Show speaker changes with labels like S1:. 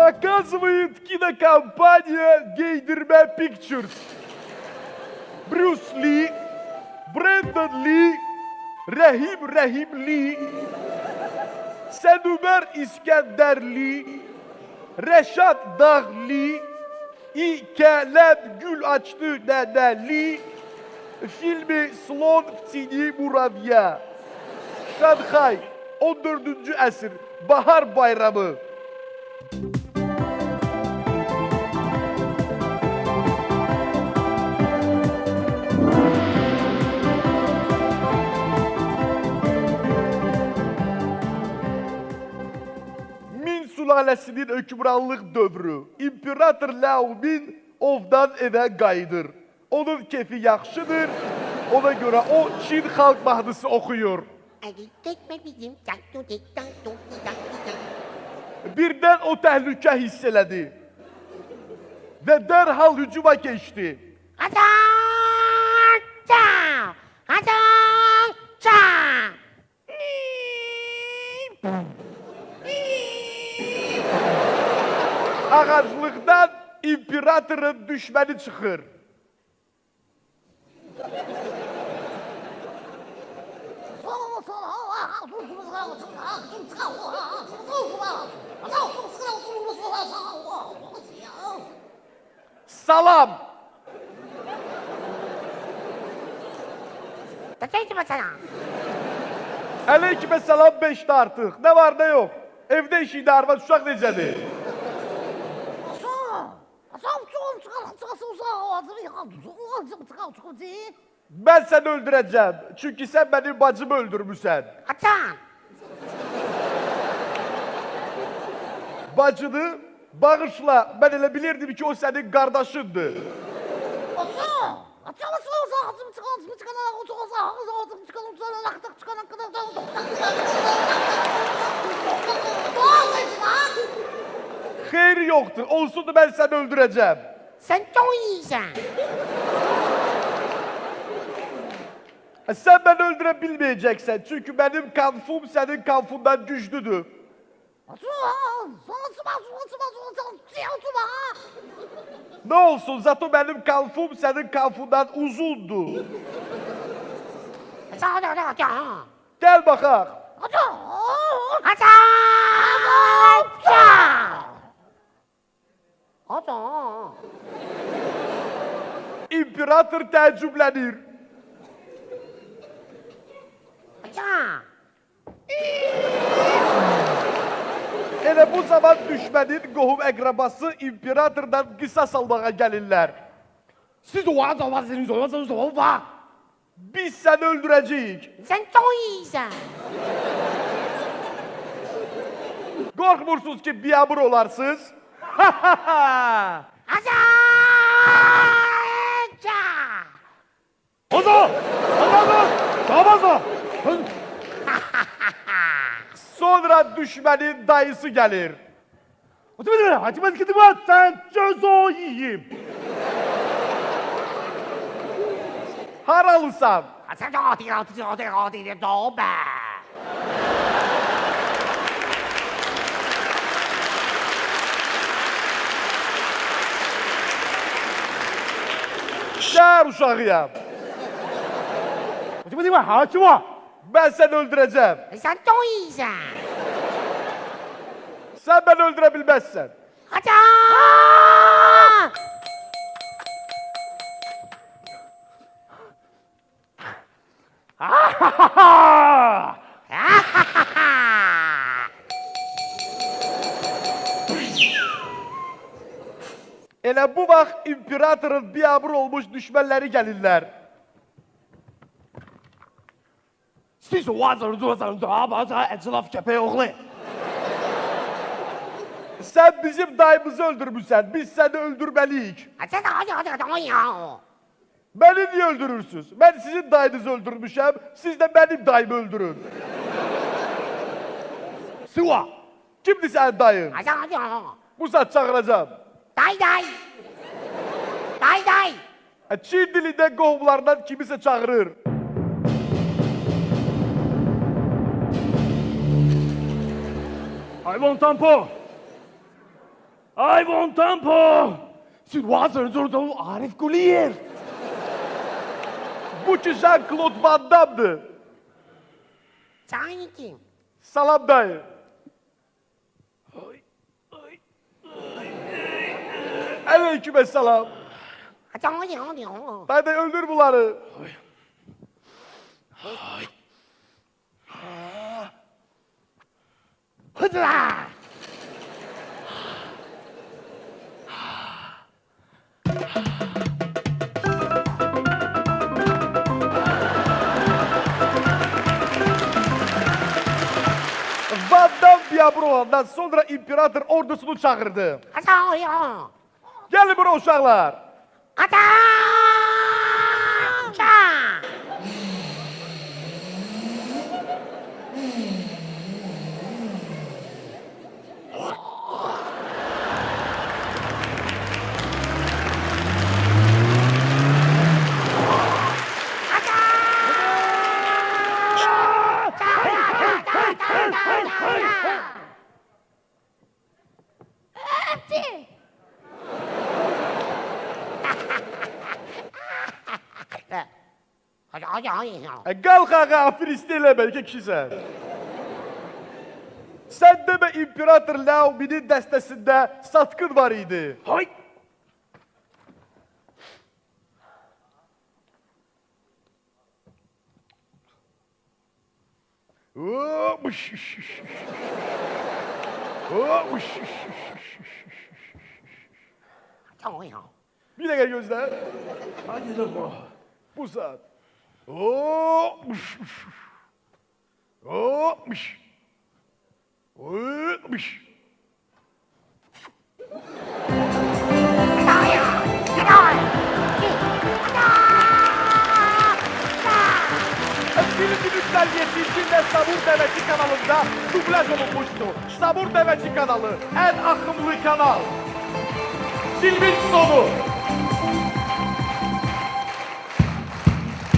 S1: Показывает кинокомпания Gaydirme Pictures. Брюс Ли, Брэндон Ли, Rahim Li, Senümer İskender Li, Reşat Dağli, İkelem Gül Açtı Neneli, filmi Slon Tini Muravya, Şanhay, 14. əsr, Bahar Bayramı. Min sülaləsinin hökmranlıq dövrü, İmperator Laomin ovdan evə qayıdır. Onun kefi yaxşıdır, ona görə o Çin xalq mahnısı oxuyur. Birdən o təhlükə hiss elədi və dərhal hücuma keçdi. Ağaclıqdan imperatorun düşməni çıxır. Salam. Aleyküm selam 5'te artıq. Ne var ne yok. Evde işiydi arvad uşaq necədir? Ben seni öldüreceğim. Çünkü sen benim bacımı öldürmüşsən. Bacını bağışla. Ben elə bilirdim ki o senin kardeşindir. Xeyri yoktur. Olsun da ben seni öldüreceğim.
S2: Sen çok iyisin.
S1: Sen beni öldürebilmeyeceksin. Çünkü benim kanfum senin kanfundan güçlüdür. Ne olsun? Zato benim kanfum senin kanfundan uzundu. Gel bakak. İmperator təəccüblənir. Elə bu zaman düşmənin qohum əqrabası imperatordan qisas almağa gəlirlər. Biz səni öldürəcəyik.
S2: Sen çok iyisin.
S1: Qorxmursunuz ki, biyabır olarsınız. Sonra düşmənin dayısı gəlir.
S3: Sen çözo yiyeyim.
S1: Haralısan? Şəhər uşağıyam. Ben seni öldüreceğim.
S2: Sen çok iyisin.
S1: Sen beni öldürebilmezsen. Elə bu vaxt imperatorun biyabır olmuş düşmənləri gəlirlər.
S3: Siz etraf köpeği oğlu.
S1: Sen bizim dayımızı öldürmüşsən, biz seni öldürmeliyik. Beni niye öldürürsünüz? Ben sizin dayınızı öldürmüşəm, siz de benim dayımı öldürün.
S3: Sıva.
S1: Kimdir senin dayın? Bu saat çağıracağım.
S2: Day day. Day day.
S1: Çin dilinden qohumlarından kimisə çağırır.
S3: Hayvan tampo. I want tempo. Südwazır Zurdu Arif Kuliyev.
S1: Bu ki Jean-Claude Van Damme'dır.
S2: Sen kim?
S1: Salam dayı. Aleykümselam.
S2: Hadi.
S1: Dayı dayı öldür bunları.
S2: Hıdıra.
S1: Van Damme Biabro'dan sonra imparator ordusunu çağırdı.
S2: Hadi.
S1: Gelin buraya uşaklar.
S2: Hadi.
S1: Kalk ağa, Filistin'le belki kişisən. Sen deme imparator Laomi'nin destesinde satkın var idi.
S3: Hay.
S1: Bir de gel gözler.
S3: Hadi de bu.
S1: Bu saat. Filipinler 7. Sabur Deveci kanalında dublaj olunmuştu. Sabur Deveci kanalı en akımlı kanal. Silvin sonu.